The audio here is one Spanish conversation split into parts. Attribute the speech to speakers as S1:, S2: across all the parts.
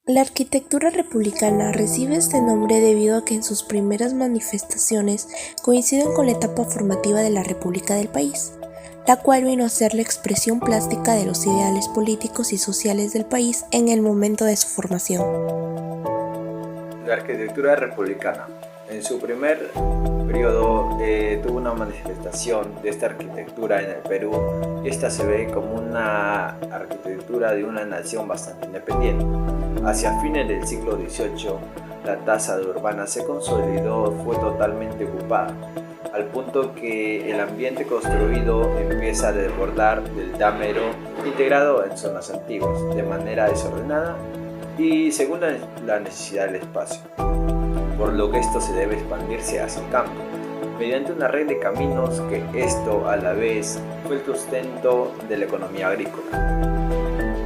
S1: La arquitectura republicana recibe este nombre debido a que en sus primeras manifestaciones coinciden con la etapa formativa de la República del país, la cual vino a ser la expresión plástica de los ideales políticos y sociales del país en el momento de su formación.
S2: La arquitectura republicana. En su primer periodo tuvo una manifestación de esta arquitectura en el Perú, y esta se ve como una arquitectura de una nación bastante independiente. Hacia fines del siglo XVIII, la tasa urbana se consolidó, fue totalmente ocupada, al punto que el ambiente construido empieza a desbordar del damero integrado en zonas antiguas, de manera desordenada y según la necesidad del espacio, por lo que esto se debe expandirse hacia el campo, mediante una red de caminos que esto a la vez fue el sustento de la economía agrícola.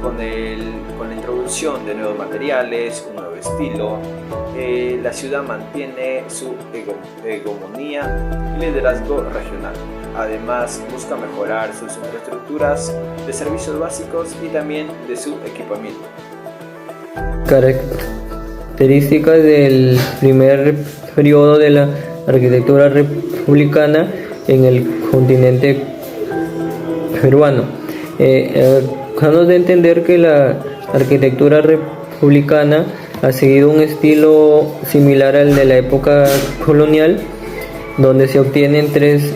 S2: Con la introducción de nuevos materiales, un nuevo estilo, la ciudad mantiene su hegemonía y liderazgo regional. Además, busca mejorar sus infraestructuras de servicios básicos y también de su equipamiento.
S3: Características del primer periodo de la arquitectura republicana en el continente peruano. Acabamos de entender que la arquitectura republicana ha seguido un estilo similar al de la época colonial, donde se obtienen tres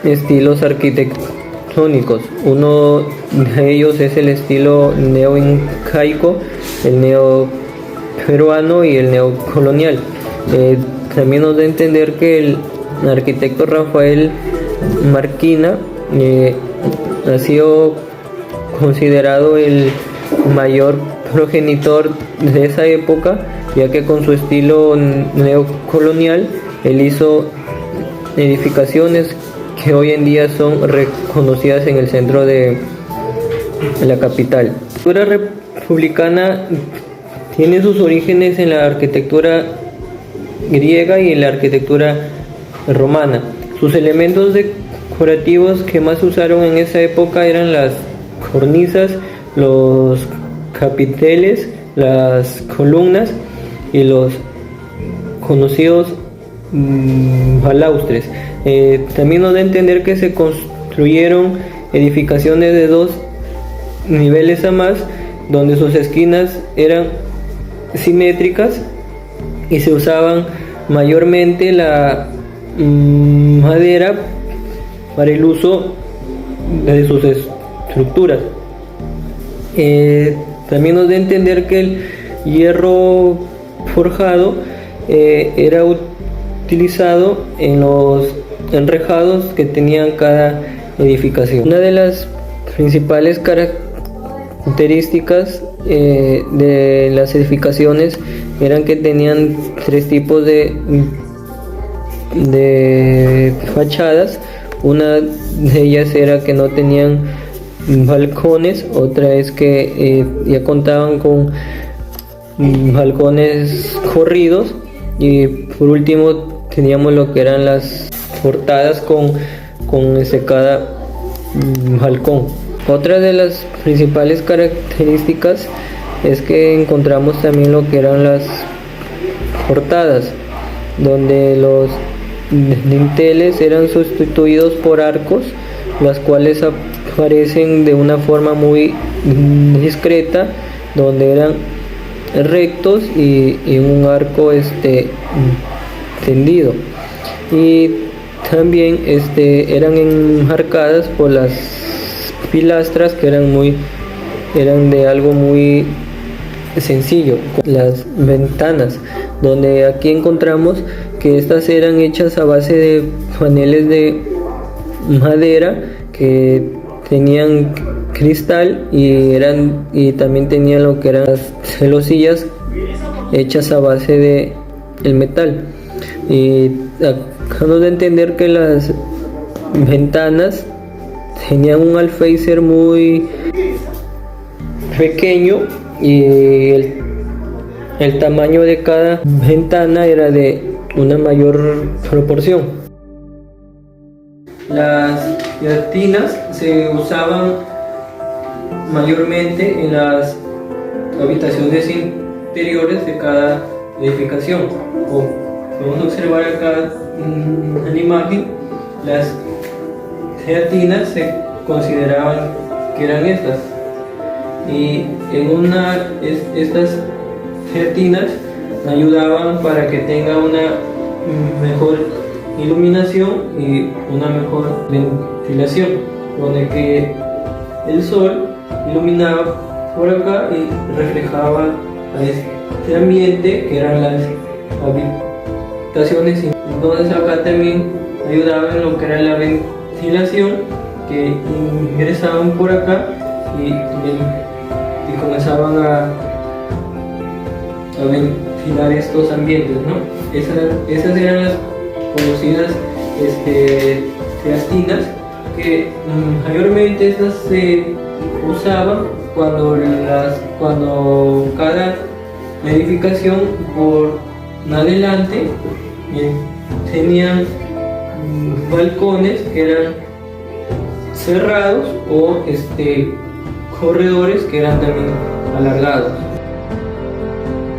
S3: estilos arquitectónicos. Uno de ellos es el estilo neoincaico, el neoperuano y el neocolonial. También nos da a entender que el arquitecto Rafael Marquina ha sido considerado el mayor progenitor de esa época, ya que con su estilo neocolonial él hizo edificaciones que hoy en día son reconocidas en el centro de la capital. La arquitectura republicana tiene sus orígenes en la arquitectura griega y en la arquitectura romana. Sus elementos decorativos que más se usaron en esa época eran las cornisas, los capiteles, las columnas y los conocidos balaustres. También nos da a entender que se construyeron edificaciones de 2 niveles a más, donde sus esquinas eran simétricas y se usaban mayormente la madera para el uso de sus estructuras. También nos da a entender que el hierro forjado era utilizado en los enrejados que tenían cada edificación. Una de las principales características de las edificaciones eran que tenían 3 tipos de fachadas. Una de ellas era que no tenían balcones, otra es que ya contaban con balcones corridos, y por último teníamos lo que eran las portadas con cada balcón. Otra de las principales características es que encontramos también lo que eran las portadas, donde los dinteles eran sustituidos por arcos, las cuales aparecen de una forma muy discreta, donde eran rectos y un arco tendido, y también eran enmarcadas por las pilastras, que eran de algo muy sencillo. Las ventanas, donde aquí encontramos que estas eran hechas a base de paneles de madera que tenían cristal y también tenían lo que eran las celosillas hechas a base de el metal. Y acabamos de entender que las ventanas tenían un alféizar muy pequeño, y el tamaño de cada ventana era de una mayor proporción. Las cortinas se usaban mayormente en las habitaciones exteriores de cada edificación. Como podemos observar acá en la imagen, las teatinas se consideraban que eran estas, y estas teatinas ayudaban para que tenga una mejor iluminación y una mejor ventilación, donde que el sol iluminaba por acá y reflejaba a este ambiente que eran las habitaciones. Entonces acá también ayudaba en lo que era la ventilación, que ingresaban por acá y comenzaban a ventilar estos ambientes, ¿no? Esas eran las conocidas teatinas, que mayormente estas se usaban cuando cada edificación por adelante tenían balcones que eran cerrados o corredores que eran también alargados.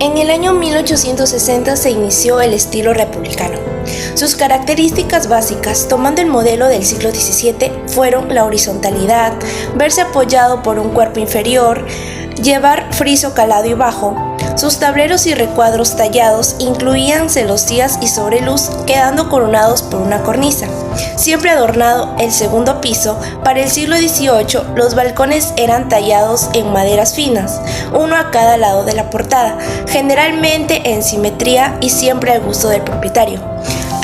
S1: En el año 1860 se inició el estilo republicano. Sus características básicas, tomando el modelo del siglo XVII, fueron la horizontalidad, verse apoyado por un cuerpo inferior, llevar friso calado y bajo. Sus tableros y recuadros tallados incluían celosías y sobreluz, quedando coronados por una cornisa. Siempre adornado el segundo piso, para el siglo XVIII los balcones eran tallados en maderas finas, uno a cada lado de la portada, generalmente en simetría y siempre al gusto del propietario.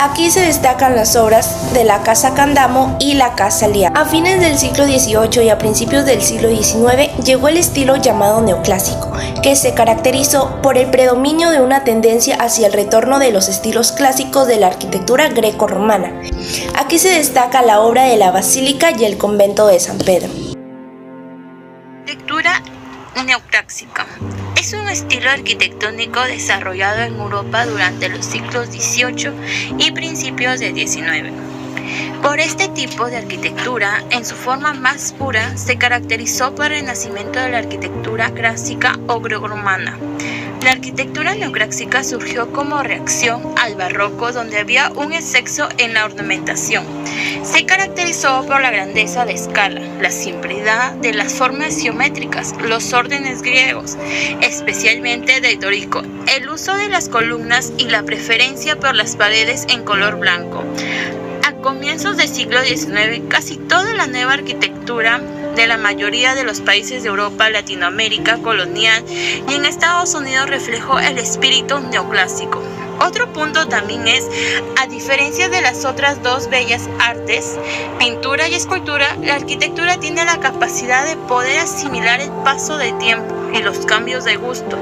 S1: Aquí se destacan las obras de la Casa Candamo y la Casa Lía. A fines del siglo XVIII y a principios del siglo XIX llegó el estilo llamado neoclásico, que se caracterizó por el predominio de una tendencia hacia el retorno de los estilos clásicos de la arquitectura greco-romana. Aquí se destaca la obra de la Basílica y el Convento de San Pedro.
S4: Arquitectura neoclásica es un estilo arquitectónico desarrollado en Europa durante los siglos XVIII y principios del XIX. Por este tipo de arquitectura, en su forma más pura, se caracterizó por el nacimiento de la arquitectura clásica o grecorromana. La arquitectura neoclásica surgió como reacción al barroco, donde había un exceso en la ornamentación. Se caracterizó por la grandeza de escala, la simplicidad de las formas geométricas, los órdenes griegos, especialmente de dórico, el uso de las columnas y la preferencia por las paredes en color blanco. A comienzos del siglo XIX, casi toda la nueva arquitectura de la mayoría de los países de Europa, Latinoamérica, colonial y en Estados Unidos reflejó el espíritu neoclásico. Otro punto también es, a diferencia de las otras dos bellas artes, pintura y escultura, la arquitectura tiene la capacidad de poder asimilar el paso del tiempo y los cambios de gusto,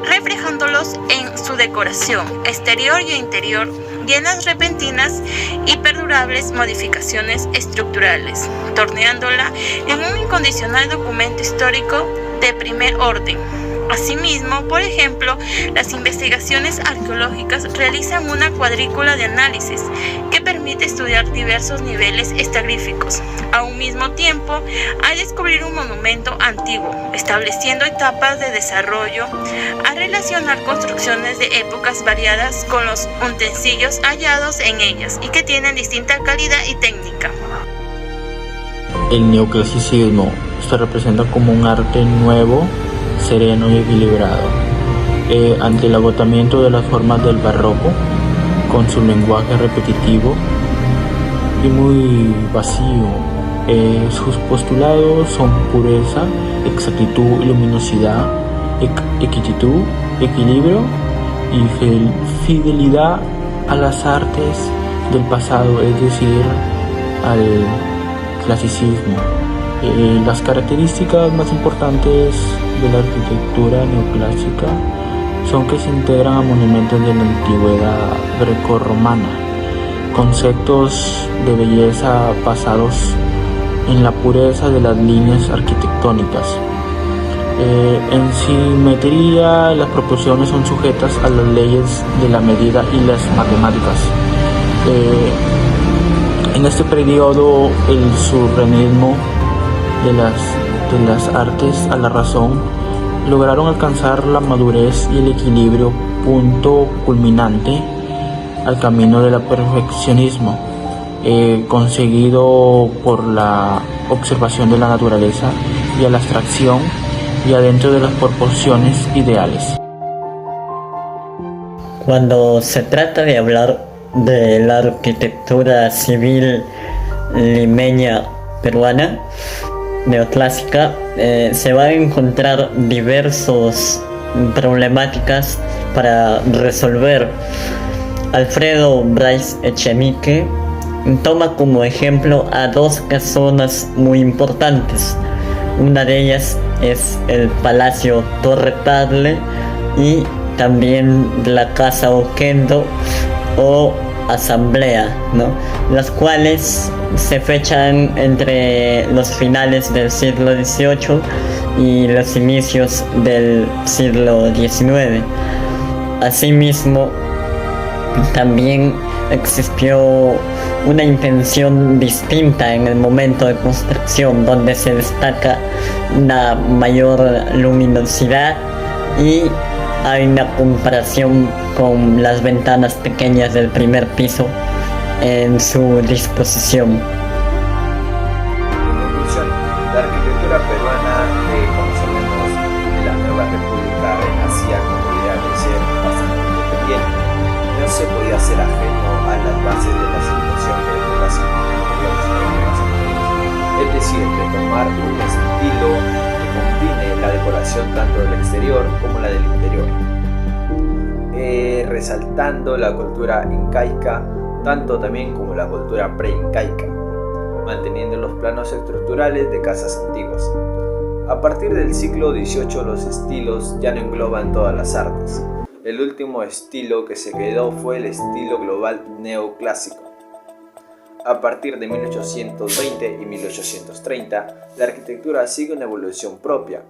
S4: reflejándolos en su decoración exterior y interior, y en las repentinas y perdurables modificaciones estructurales, torneándola en un incondicional documento histórico de primer orden. Asimismo, por ejemplo, las investigaciones arqueológicas realizan una cuadrícula de análisis que permite estudiar diversos niveles estratigráficos a un mismo tiempo al descubrir un monumento antiguo, estableciendo etapas de desarrollo, a relacionar construcciones de épocas variadas con los utensilios hallados en ellas y que tienen distinta calidad y técnica.
S5: El neoclasicismo se representa como un arte nuevo, sereno y equilibrado, ante el agotamiento de las formas del barroco, con su lenguaje repetitivo y muy vacío. Sus postulados son pureza, exactitud, luminosidad, equititud, equilibrio y fidelidad a las artes del pasado, es decir, al clasicismo. Las características más importantes de la arquitectura neoclásica son que se integran a monumentos de la antigüedad grecorromana, conceptos de belleza basados en la pureza de las líneas arquitectónicas. En simetría, las proporciones son sujetas a las leyes de la medida y las matemáticas. En este periodo, el surrealismo de las artes a la razón lograron alcanzar la madurez y el equilibrio, punto culminante al camino del perfeccionismo, conseguido por la observación de la naturaleza y a la abstracción y adentro de las proporciones ideales.
S6: Cuando se trata de hablar de la arquitectura civil limeña peruana neoclásica, se van a encontrar diversas problemáticas para resolver. Alfredo Bryce Echenique toma como ejemplo a dos casonas muy importantes. Una de ellas es el Palacio Torre Tagle y también la Casa Oquendo o Asamblea, ¿no? Las cuales se fechan entre los finales del siglo XVIII y los inicios del siglo XIX. Asimismo, también existió una intención distinta en el momento de construcción, donde se destaca una mayor luminosidad y hay una comparación con las ventanas pequeñas del primer piso en su disposición.
S2: En conclusión, la arquitectura peruana, como sabemos, de la nueva república renacía con la idea de ser bastante independiente. No se podía ser ajeno a las bases de la civilización de épocas anteriores, es decir, de tomar un estilo que combine la decoración tanto del exterior como la del interior, resaltando la cultura incaica tanto también como la cultura pre-incaica, manteniendo los planos estructurales de casas antiguas. A partir del siglo XVIII los estilos ya no engloban todas las artes. El último estilo que se quedó fue el estilo global neoclásico. A partir de 1820 y 1830, la arquitectura sigue una evolución propia,